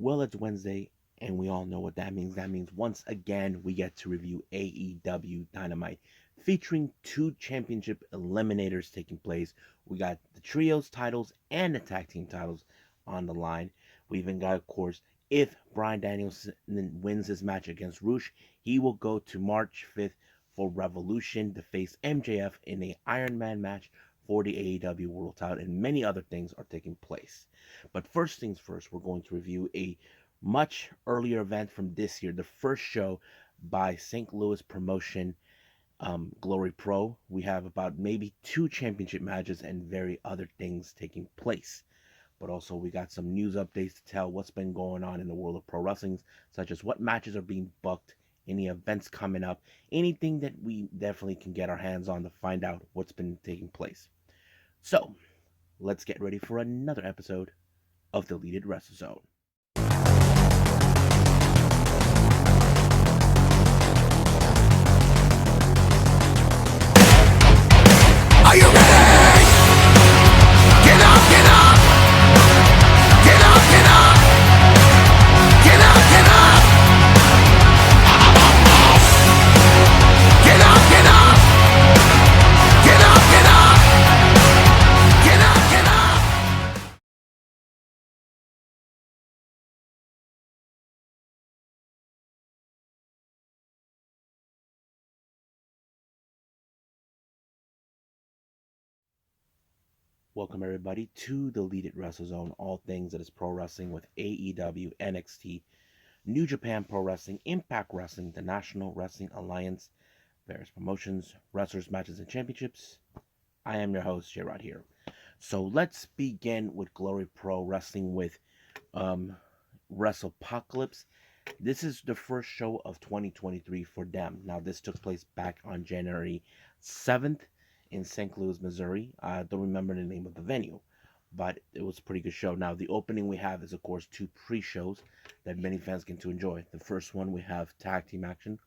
Well, it's Wednesday, and we all know what that means. That means once again we get to review AEW Dynamite, featuring two championship eliminators taking place. We got the trios titles and the tag team titles on the line. We even got, of course, if Bryan Danielson wins his match against Rush, he will go to March 5th for Revolution to face MJF in a Iron Man match for the AEW World Title, and many other things are taking place. But first things first, we're going to review a much earlier event from this year, the first show by St. Louis promotion, Glory Pro. We have about maybe two championship matches and very other things taking place. But also, we got some news updates to tell what's been going on in the world of pro wrestling, such as what matches are being booked, any events coming up, anything that we definitely can get our hands on to find out what's been taking place. So, let's get ready for another episode of Deleted Wrestle Zone. Are you ready? Get up, get up! Get up, get up! Get up, get up! Get up, get up! Get up, get up! Get up, get up! Welcome everybody to Deleted Wrestle Zone, all things that is pro wrestling with AEW, NXT, New Japan Pro Wrestling, Impact Wrestling, the National Wrestling Alliance, various promotions, wrestlers, matches, and championships. I am your host, J-Rod here. So let's begin with Glory Pro Wrestling with Wrestlepocalypse. This is the first show of 2023 for them. Now, this took place back on January 7th in St. Louis, Missouri. I don't remember the name of the venue, but it was a pretty good show. Now, the opening we have is, of course, two pre-shows that many fans get to enjoy. The first one, we have tag team action.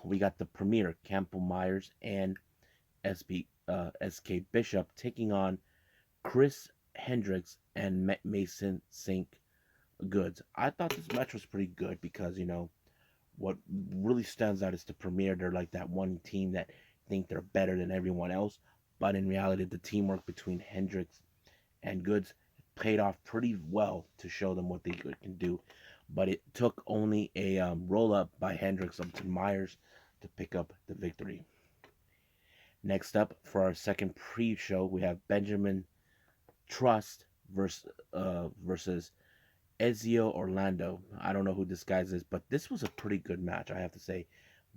We got the premier, Campbell Myers and SK Bishop taking on Chris Hendricks and Mason St. Goods. I thought this match was pretty good because, what really stands out is the Premier. They're like that one team that think they're better than everyone else, but in reality, the teamwork between Hendricks and Goods paid off pretty well to show them what they can do. But it took only a roll up by Hendricks up to Myers to pick up the victory. Next up, for our second pre-show, we have Benjamin Trust versus Ezio Orlando. I don't know who this guy is, but this was a pretty good match, I have to say.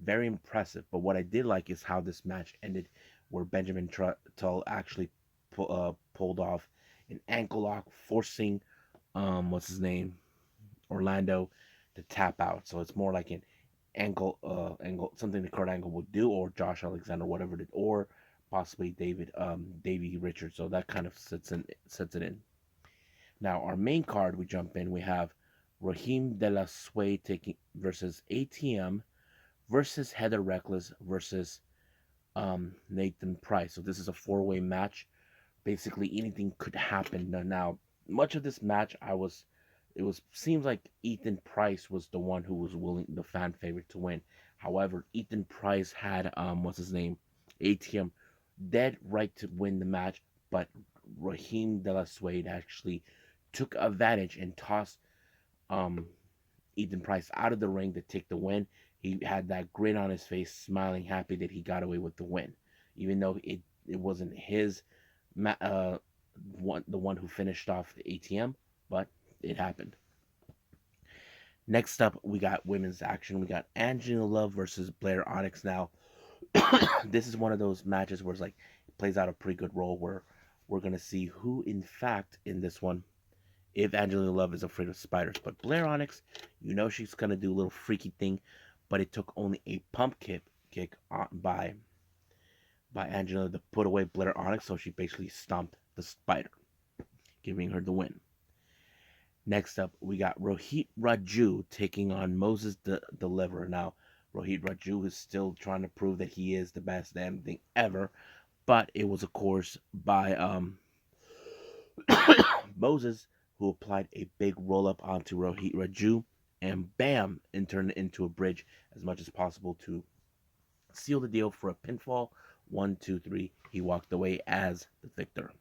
Very impressive. But what I did like is how this match ended, where Benjamin Tull actually pulled off an ankle lock, forcing what's his name, Orlando, to tap out. So it's more like an angle, something that Kurt Angle would do, or Josh Alexander, whatever it, or possibly Davey Richards. So that kind of sets it in. Now, our main card, we jump in. We have Raheem De La Sway taking versus ATM versus Heather Reckless versus Nathan Price. So this is a four-way match. Basically, anything could happen. Now, much of this match, seems like Ethan Price was the one who was the fan favorite to win. However, Ethan Price had what's his name, ATM, dead right to win the match, but Raheem De La Suede actually took advantage and tossed Ethan Price out of the ring to take the win. He had that grin on his face, smiling, happy that he got away with the win, even though it wasn't his the one who finished off the ATM, but it happened. Next up, we got women's action. We got Angelina Love versus Blair Onyx. Now, this is one of those matches where it plays out a pretty good role, where we're gonna see who, in fact, in this one, if Angelina Love is afraid of spiders. But Blair Onyx, she's gonna do a little freaky thing, but it took only a pump kick by Angelina to put away Blair Onyx, so she basically stomped the spider, giving her the win. Next up, we got Rohit Raju taking on Moses the Deliverer. Now, Rohit Raju is still trying to prove that he is the best damn thing ever, but it was, of course, by Moses who applied a big roll up onto Rohit Raju and bam, and turned it into a bridge as much as possible to seal the deal for a pinfall. 1, 2, 3. He walked away as the victor.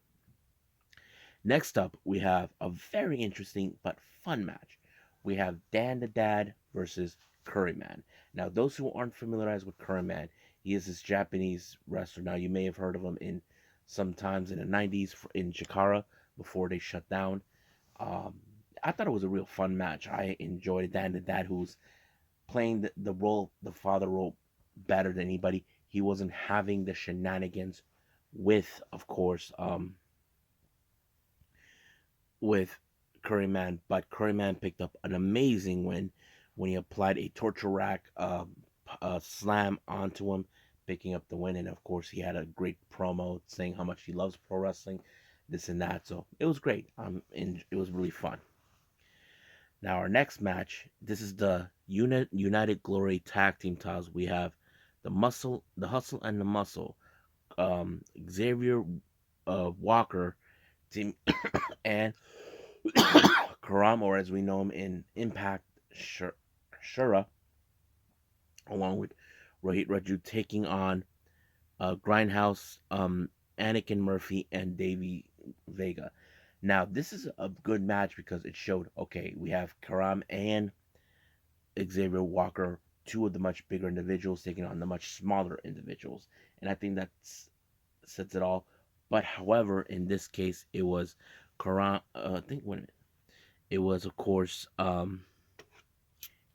Next up, we have a very interesting but fun match. We have Dan the Dad versus Curryman. Now, those who aren't familiarized with Curryman, he is this Japanese wrestler. Now, you may have heard of him in sometimes in the 90s in Chikara before they shut down. Um, I thought it was a real fun match. I enjoyed it. Dan the Dad, who's playing the role, the father role, better than anybody. He wasn't having the shenanigans with, of course, with Curryman, but Curryman picked up an amazing win when he applied a torture rack slam onto him, picking up the win. And of course, he had a great promo saying how much he loves pro wrestling, this and that. So it was great. And it was really fun. Now our next match, this is the United Glory Tag Team titles. We have the Hustle and the Muscle, Xavier Walker team, and Karam, or as we know him in Impact, Shura, along with Rohit Raju, taking on Grindhouse, Anakin Murphy, and Davey Vega. Now, this is a good match because it showed, okay, we have Karam and Xavier Walker, two of the much bigger individuals, taking on the much smaller individuals. And I think that sets it all. But however, in this case, it was Karam, I think, wait a minute. It was, of course, a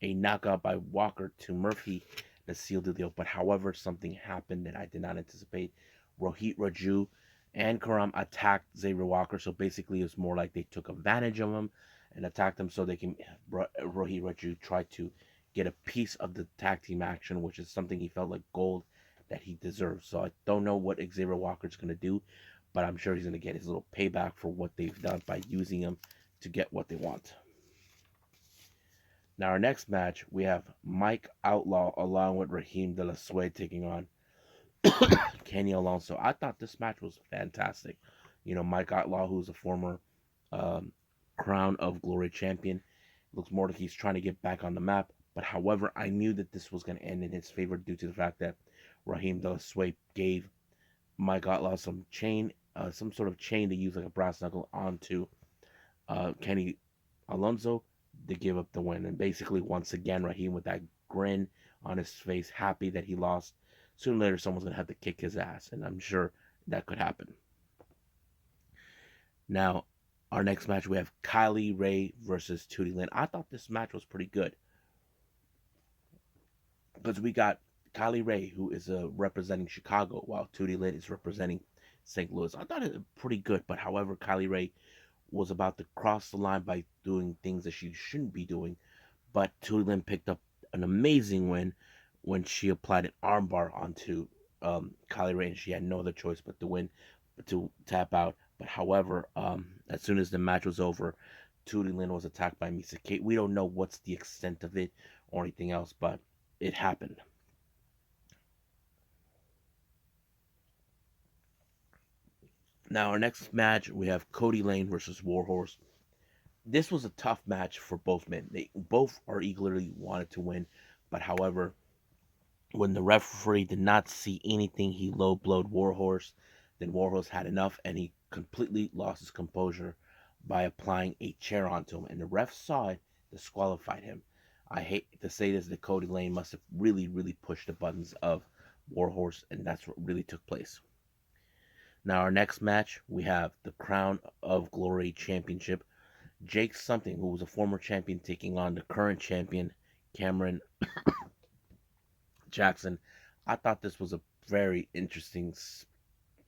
knockout by Walker to Murphy that sealed the deal. But however, something happened that I did not anticipate. Rohit Raju and Karam attacked Xavier Walker. So basically, it's more like they took advantage of him and attacked him so they can. Rohit Raju tried to get a piece of the tag team action, which is something he felt like gold that he deserves. So I don't know what Xavier Walker's going to do, but I'm sure he's going to get his little payback for what they've done by using him to get what they want. Now, our next match, we have Mike Outlaw along with Raheem De La Suede taking on Kenny Alonso. I thought this match was fantastic. You know, Mike Outlaw, who's a former um, Crown of Glory champion, looks more like he's trying to get back on the map. But however, I knew that this was going to end in his favor due to the fact that Raheem De La Suede gave Mike Outlaw some chain, some sort of chain to use like a brass knuckle onto Kenny Alonso to give up the win. And basically, once again, Raheem with that grin on his face, happy that he lost. Sooner or later, someone's going to have to kick his ass, and I'm sure that could happen. Now, our next match, we have Kylie Ray versus Tootie Lynn. I thought this match was pretty good because we got Kylie Ray, who is representing Chicago, while Tootie Lynn is representing St. Louis. I thought it was pretty good, but however, Kylie Ray was about to cross the line by doing things that she shouldn't be doing, but Tootie Lynn picked up an amazing win when she applied an armbar onto Kylie Ray, and she had no other choice but to win, to tap out. But however, as soon as the match was over, Tootie Lynn was attacked by Misa Kate. We don't know what's the extent of it or anything else, but it happened. Now, our next match, we have Cody Lane versus Warhorse. This was a tough match for both men. They both are eagerly wanted to win, but however, when the referee did not see anything, he low blowed Warhorse. Then Warhorse had enough, and he completely lost his composure by applying a chair onto him. And the ref saw it, disqualified him. I hate to say this, that Cody Lane must have really, really pushed the buttons of Warhorse, and that's what really took place. Now, our next match, we have the Crown of Glory Championship. Jake Something, who was a former champion, taking on the current champion, Cameron Jackson. I thought this was a very interesting,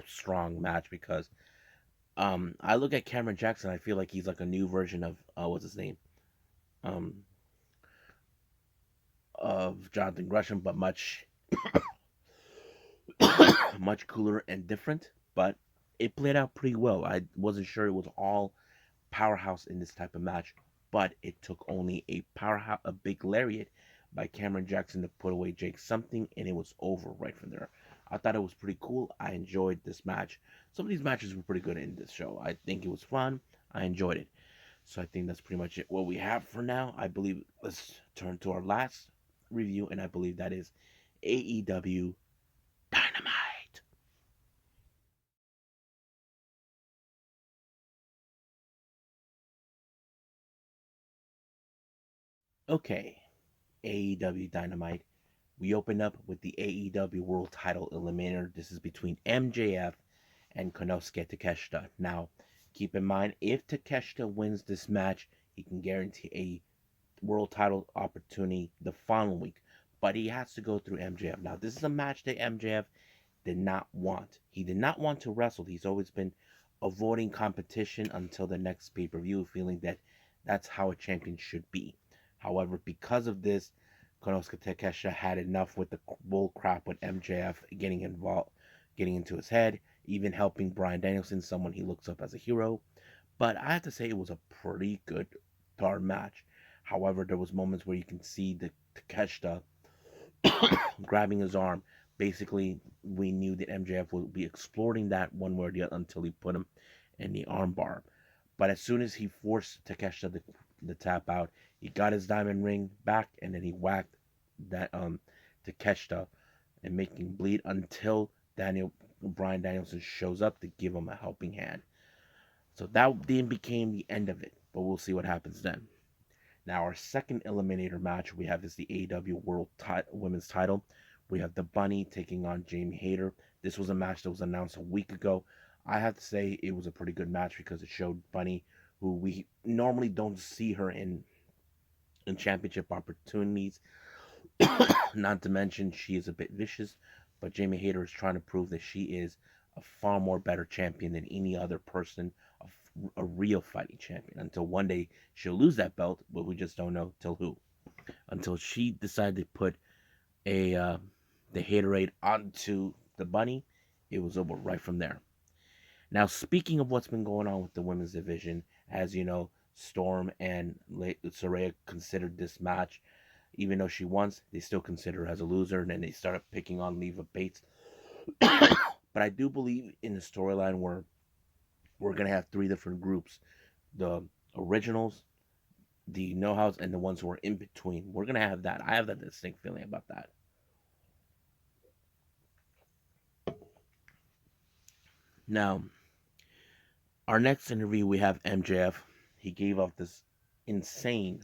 strong match because I look at Cameron Jackson, I feel like he's like a new version of, what's his name? Of Jonathan Gresham, but much, much cooler and different. But it played out pretty well. I wasn't sure it was all powerhouse in this type of match, but it took only a powerhouse, a big lariat by Cameron Jackson to put away Jake Something, and it was over right from there. I thought it was pretty cool. I enjoyed this match. Some of these matches were pretty good in this show. I think it was fun. I enjoyed it. So I think that's pretty much it. What we have for now, I believe. Let's turn to our last review, and I believe that is AEW Dynamite. Okay, AEW Dynamite. We open up with the AEW World Title Eliminator. This is between MJF and Konosuke Takeshita. Now, keep in mind, if Takeshita wins this match, he can guarantee a world title opportunity the following week. But he has to go through MJF. Now, this is a match that MJF did not want. He did not want to wrestle. He's always been avoiding competition until the next pay per view, feeling that that's how a champion should be. However, because of this, Konosuke Takeshita had enough with the bull crap with MJF getting involved, getting into his head, even helping Bryan Danielson, someone he looks up as a hero. But I have to say it was a pretty good darn match. However, there was moments where you can see the Takeshita grabbing his arm. Basically, we knew that MJF would be exploring that one way or the other until he put him in the armbar. But as soon as he forced Takeshita to tap out, he got his diamond ring back and then he whacked that Takeshita and making him bleed until Bryan Danielson shows up to give him a helping hand. So that then became the end of it. But we'll see what happens then. Now, our second Eliminator match we have is the AEW Women's Title. We have the Bunny taking on Jamie Hayter. This was a match that was announced a week ago. I have to say it was a pretty good match because it showed Bunny, who we normally don't see her in championship opportunities. Not to mention she is a bit vicious, but Jamie Hayter is trying to prove that she is a far more better champion than any other person, a real fighting champion. Until one day she'll lose that belt, but we just don't know till who. Until she decided to put the haterade onto the Bunny, it was over right from there. Now, speaking of what's been going on with the women's division, as you know, Storm and Saraya considered this match, even though she won, they still consider her as a loser, and then they started picking on Leva Bates. But I do believe in the storyline where we're gonna have three different groups: the originals, the know-hows, and the ones who are in between. We're gonna have that. I have that distinct feeling about that. Now, our next interview, we have MJF. He gave off this insane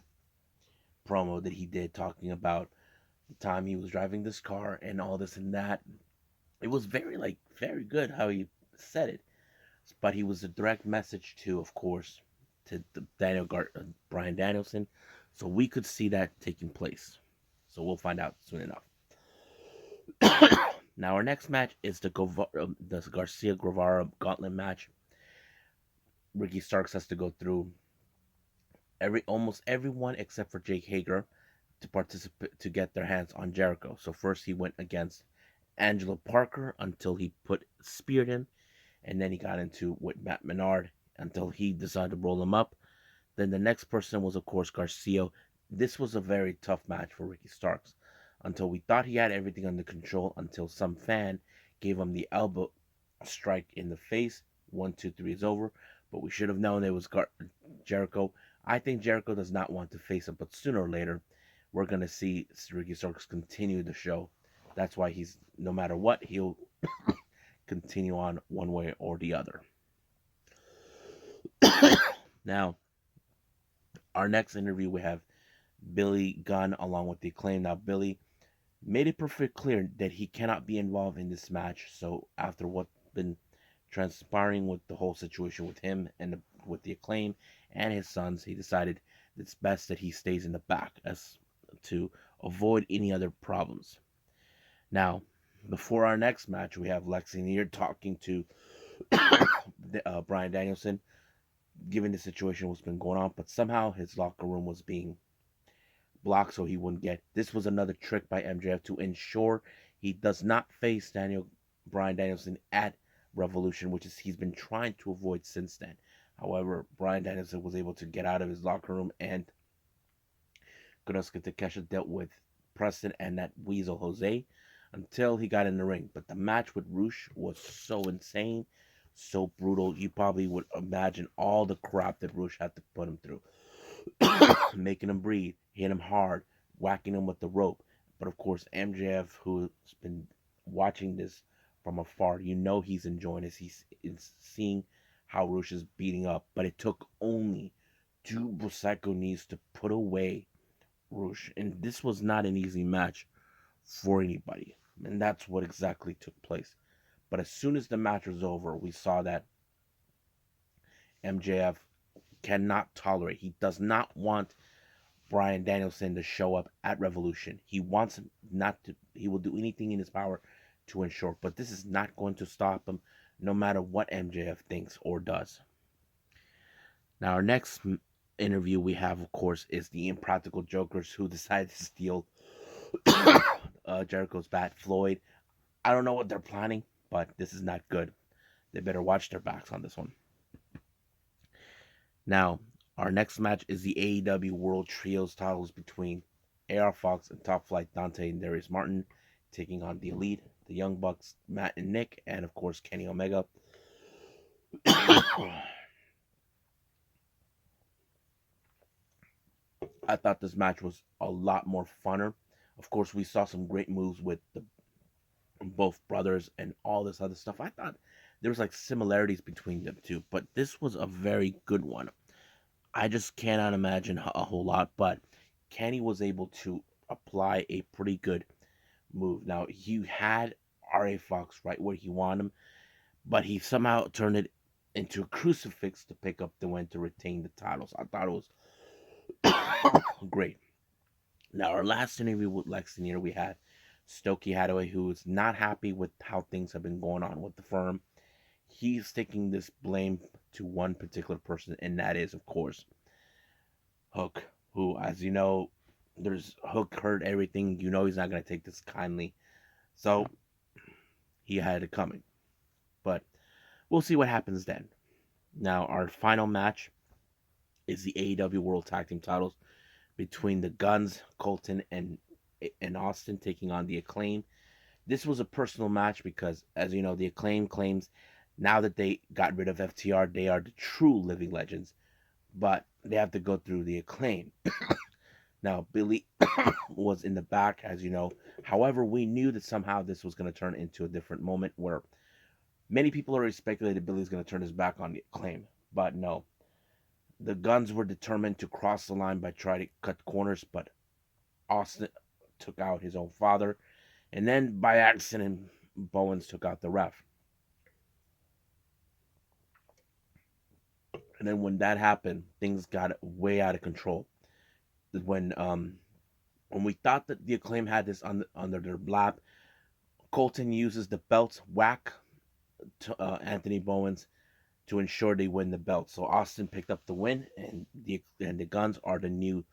promo that he did talking about the time he was driving this car and all this and that. It was very good how he said it. But he was a direct message to, of course, to Bryan Danielson. So we could see that taking place. So we'll find out soon enough. Now our next match is the Garcia Guevara Gauntlet match. Ricky Starks has to go through almost everyone except for Jake Hager to participate to get their hands on Jericho. So first he went against Angelo Parker until he speared him, and then he got into with Matt Menard until he decided to roll him up. Then the next person was of course Garcia. This was a very tough match for Ricky Starks until we thought he had everything under control until some fan gave him the elbow strike in the face. 1, 2, 3 is over. But we should have known it was Jericho. I think Jericho does not want to face him, but sooner or later, we're going to see Ricky Starks continue the show. That's why he's, no matter what, he'll continue on one way or the other. Now, our next interview, we have Billy Gunn along with the Acclaim. Now, Billy made it perfectly clear that he cannot be involved in this match. So, after what's been transpiring with the whole situation with him and with the Acclaim and his sons, he decided it's best that he stays in the back as to avoid any other problems. Now, before our next match, we have Lex Luger talking to Bryan Danielson, given the situation what's been going on, but somehow his locker room was being blocked so he wouldn't get. This was another trick by MJF to ensure he does not face Bryan Danielson at Revolution, which is he's been trying to avoid since then. However, Bryan Danielson was able to get out of his locker room, and Konosuke Takeshita dealt with Preston and that weasel Jose until he got in the ring. But the match with Rush was so insane. so brutal. You probably would imagine all the crap that Rush had to put him through. Making him breathe, hit him hard, whacking him with the rope. But of course, MJF, who's been watching this from afar, you know he's enjoying this. He's seeing how Rush is beating up. But it took only two Busaiku knees to put away Rush. And this was not an easy match for anybody. And that's what exactly took place. But as soon as the match was over, we saw that MJF cannot tolerate. He does not want Bryan Danielson to show up at Revolution. He wants him not to. He will do anything in his power to ensure. But this is not going to stop him, no matter what MJF thinks or does. Now, our next interview we have, of course, is the Impractical Jokers who decided to steal Jericho's bat. Floyd. I don't know what they're planning, but this is not good. They better watch their backs on this one. Now, our next match is the AEW World Trios titles between AR Fox and Top Flight Dante and Darius Martin, taking on the Elite, the Young Bucks, Matt and Nick, and of course Kenny Omega. I thought this match was a lot more funner. Of course, we saw some great moves with the both brothers and all this other stuff. I thought there was like similarities between them two, but this was a very good one. I just cannot imagine a whole lot, but Kenny was able to apply a pretty good move. Now, he had R.A. Fox right where he wanted him, but he somehow turned it into a crucifix to pick up the win to retain the titles. I thought it was great. Now, our last interview with Lex Luger, we had Stokey Hathaway, who is not happy with how things have been going on with the firm. He's taking this blame to one particular person, and that is, of course, Hook, who, as you know, there's Hook heard everything. You know he's not going to take this kindly. So, he had it coming. But we'll see what happens then. Now, our final match is the AEW World Tag Team titles between the Guns, Colton, and Austin taking on the Acclaim. This was a personal match because, as you know, the Acclaim claims now that they got rid of FTR, they are the true living legends, but they have to go through the Acclaim. Now, Billy was in the back, as you know. However, we knew that somehow this was going to turn into a different moment where many people already speculated Billy's going to turn his back on the Acclaim, but no. The Guns were determined to cross the line by trying to cut corners, but Austin took out his own father, and then by accident, Bowens took out the ref. And then when that happened, things got way out of control. When we thought that the Acclaim had this under their lap, Colton uses the belt whack to Anthony Bowens to ensure they win the belt. So Austin picked up the win, and the Guns are the new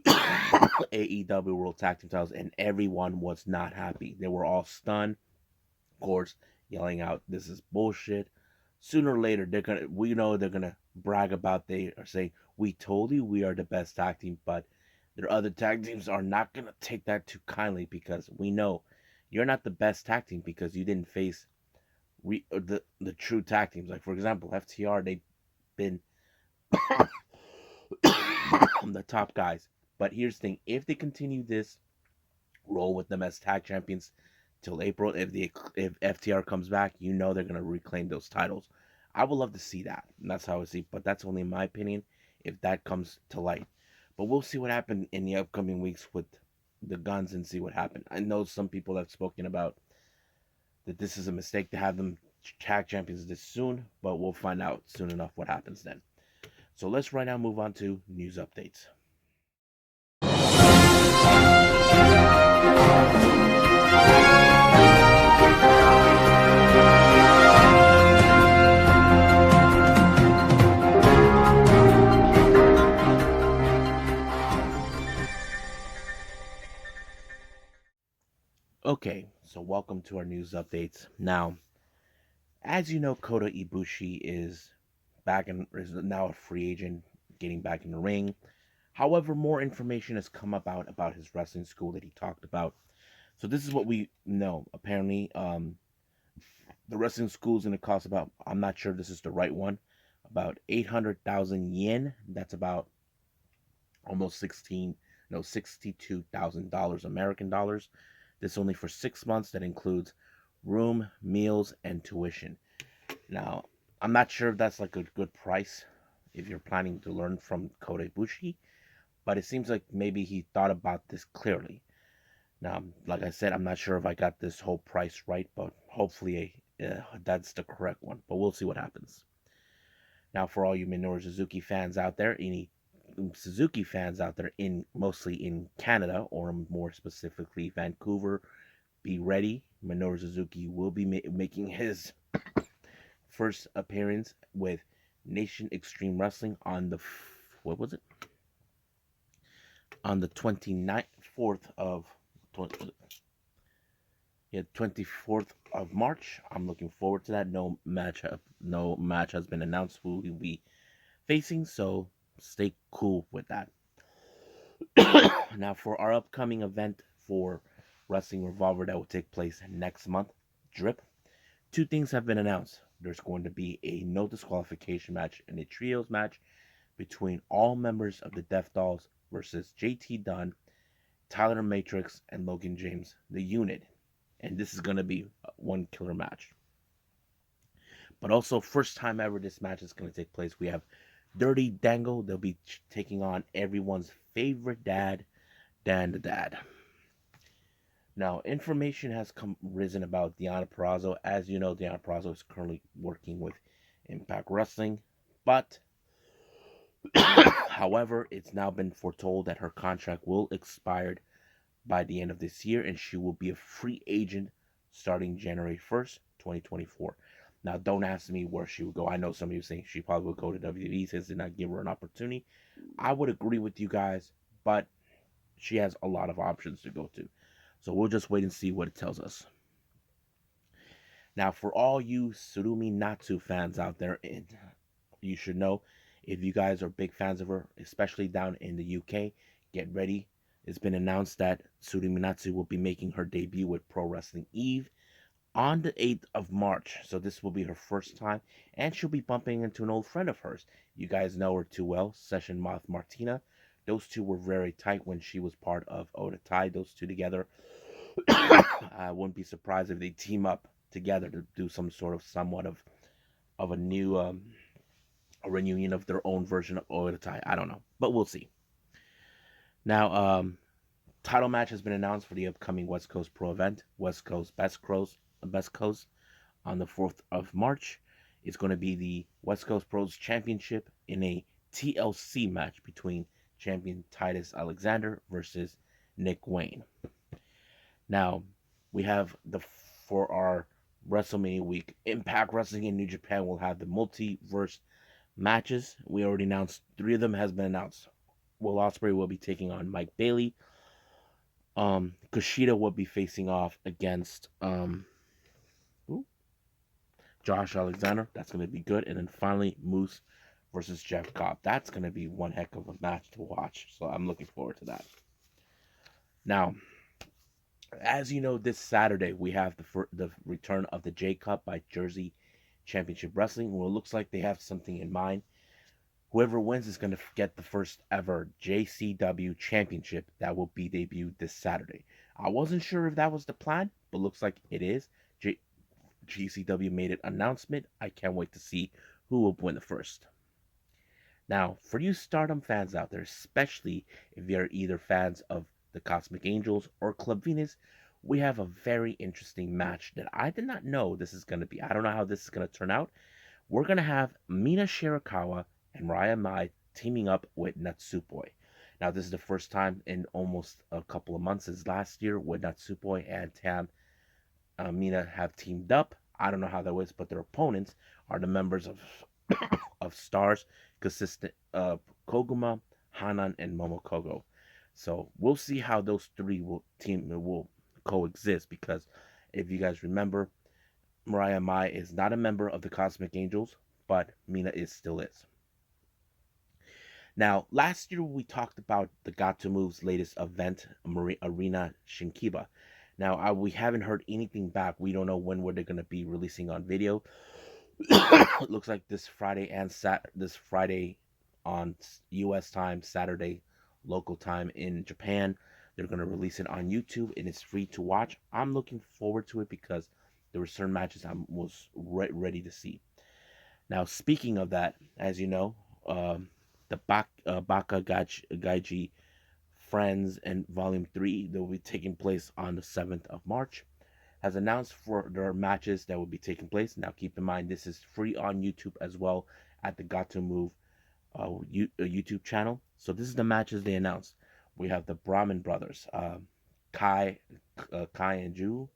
AEW World Tag Team titles, and everyone was not happy. They were all stunned, of course, yelling out, "This is bullshit." Sooner or later, we know they're gonna brag about. They are saying, "We told you we are the best tag team," but their other tag teams are not gonna take that too kindly because we know you're not the best tag team because you didn't face the true tag teams. Like for example, FTR, they've been the top guys. But here's the thing: if they continue this role with them as tag champions till April, if FTR comes back, you know they're gonna reclaim those titles. I would love to see that. And that's how I see. But that's only my opinion. If that comes to light, but we'll see what happens in the upcoming weeks with the Guns and see what happens. I know some people have spoken about that this is a mistake to have them tag champions this soon, but we'll find out soon enough what happens then. So let's right now move on to news updates. Okay, so welcome to our news updates. Now, as you know, Kota Ibushi is now a free agent, getting back in the ring. However, more information has come about his wrestling school that he talked about. So this is what we know. Apparently, The wrestling school is going to cost about, I'm not sure this is the right one, about 800,000 yen. That's about almost 16, no, $62,000 American dollars. This only for 6 months. That includes room, meals, and tuition. Now, I'm not sure if that's like a good price if you're planning to learn from Kota Ibushi, but it seems like maybe he thought about this clearly. Now, like I said, I'm not sure if I got this whole price right, but hopefully that's the correct one. But we'll see what happens. Now, for all you Minoru Suzuki fans out there, any Suzuki fans out there in mostly in Canada or more specifically Vancouver, be ready. Minoru Suzuki will be making his first appearance with Nation Extreme Wrestling on the what was it? On the 29th, 4th of 24th of March. I'm looking forward to that. No match has been announced who he'll be facing, so stay cool with that. Now, for our upcoming event for Wrestling Revolver that will take place next month, DRIP, two things have been announced. There's going to be a no disqualification match and a trios match between all members of the Death Dolls versus JT Dunn, Tyler Matrix, and Logan James, the unit. And this is going to be one killer match. But also, first time ever this match is going to take place. We have Dirty Dangle. They'll be taking on everyone's favorite dad, Dan the Dad. Now, information has risen about Deonna Purrazzo. As you know, Deonna Purrazzo is currently working with Impact Wrestling. But, however, it's now been foretold that her contract will expire by the end of this year, and she will be a free agent starting January 1st, 2024. Now, don't ask me where she would go. I know some of you saying she probably would go to WWE since did not give her an opportunity. I would agree with you guys, but she has a lot of options to go to. So we'll just wait and see what it tells us. Now, for all you Sumire Natsu fans out there, you should know, if you guys are big fans of her, especially down in the UK, get ready. It's been announced that Sumire Natsu will be making her debut with Pro Wrestling Eve on the 8th of March. So this will be her first time, and she'll be bumping into an old friend of hers. You guys know her too well, Session Moth Martina. Those two were very tight when she was part of Oda Tai. Those two together, I wouldn't be surprised if they team up together to do some sort of somewhat of a new a reunion of their own version of Oda Tai. I don't know, but we'll see. Now, title match has been announced for the upcoming West Coast Pro event, West Coast Best Coast, on the 4th of March. It's going to be the West Coast Pros Championship in a TLC match between champion Titus Alexander versus Nick Wayne. Now, we have for our WrestleMania week, Impact Wrestling in New Japan will have the multiverse matches. We already announced 3 of them has been announced. Will Ospreay will be taking on Mike Bailey. Kushida will be facing off against Josh Alexander. That's going to be good. And then finally, Moose versus Jeff Cobb. That's going to be one heck of a match to watch. So I'm looking forward to that. Now, as you know, this Saturday we have the return of the J Cup by Jersey Championship Wrestling. Well, it looks like they have something in mind. Whoever wins is going to get the first ever JCW Championship that will be debuted this Saturday. I wasn't sure if that was the plan, but looks like it is. GCW made an announcement. I can't wait to see who will win the first. Now, for you Stardom fans out there, especially if you're either fans of the Cosmic Angels or Club Venus, we have a very interesting match that I did not know this is going to be. I don't know how this is going to turn out. We're going to have Mina Shirakawa and Mariah Mai teaming up with Natsupoi. Now, this is the first time in almost a couple of months since last year when Natsupoi and Tam Mina have teamed up. I don't know how that was, but their opponents are the members of Stars, consistent of Koguma, Hanan, and Momokogo. So we'll see how those 3 will coexist, because if you guys remember, Mariah Mai is not a member of the Cosmic Angels, but Mina still is. Now, last year we talked about the Gatoh Move's latest event, Arena Shinkiba. Now, we haven't heard anything back. We don't know when they're going to be releasing on video. It looks like this Friday and this Friday on U.S. time, Saturday local time in Japan. They're going to release it on YouTube, and it's free to watch. I'm looking forward to it because there were certain matches I was ready to see. Now, speaking of that, as you know, the Baka Gaijin Friends and Volume 3 that will be taking place on the 7th of March has announced for their matches that will be taking place. Now, keep in mind, this is free on YouTube as well at the Gatoh Move YouTube channel. So this is the matches they announced. We have the Brahmin brothers, Kai, Kai and Ju,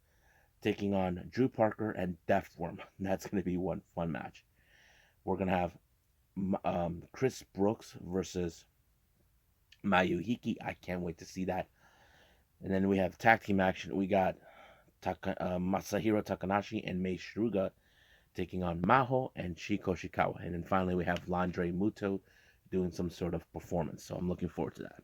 taking on Drew Parker and Deathworm. That's going to be one fun match. We're going to have Chris Brooks versus Mayuhiki. I can't wait to see that. And then we have tag team action. We got Masahiro Takanashi and Mei Shiruga taking on Maho and Shiko Shikawa. And then finally we have Landre Muto doing some sort of performance. So I'm looking forward to that.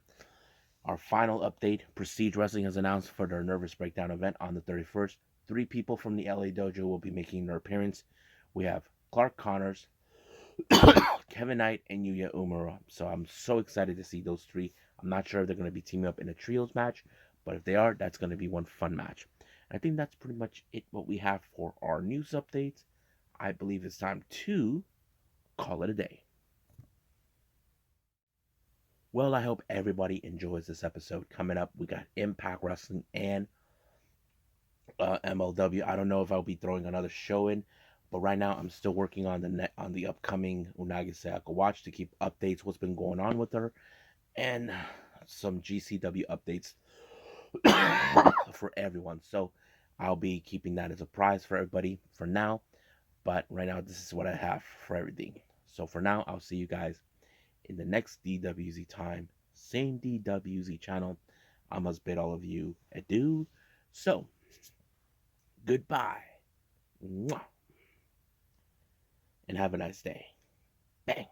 Our final update, Prestige Wrestling has announced for their Nervous Breakdown event on the 31st. 3 people from the LA Dojo will be making their appearance. We have Clark Connors, Kevin Knight, and Yuya Uemura. So I'm so excited to see those 3. I'm not sure if they're going to be teaming up in a trios match, but if they are, that's going to be one fun match. I think that's pretty much it what we have for our news updates. I believe it's time to call it a day. Well, I hope everybody enjoys this episode. Coming up, we got Impact Wrestling and MLW. I don't know if I'll be throwing another show in, but right now I'm still working on the upcoming Unagi Sayaka watch to keep updates what's been going on with her and some GCW updates for everyone. So I'll be keeping that as a prize for everybody for now. But right now, this is what I have for everything. So for now, I'll see you guys in the next DWZ time. Same DWZ channel. I must bid all of you adieu. So, goodbye. Mwah. And have a nice day. Bang.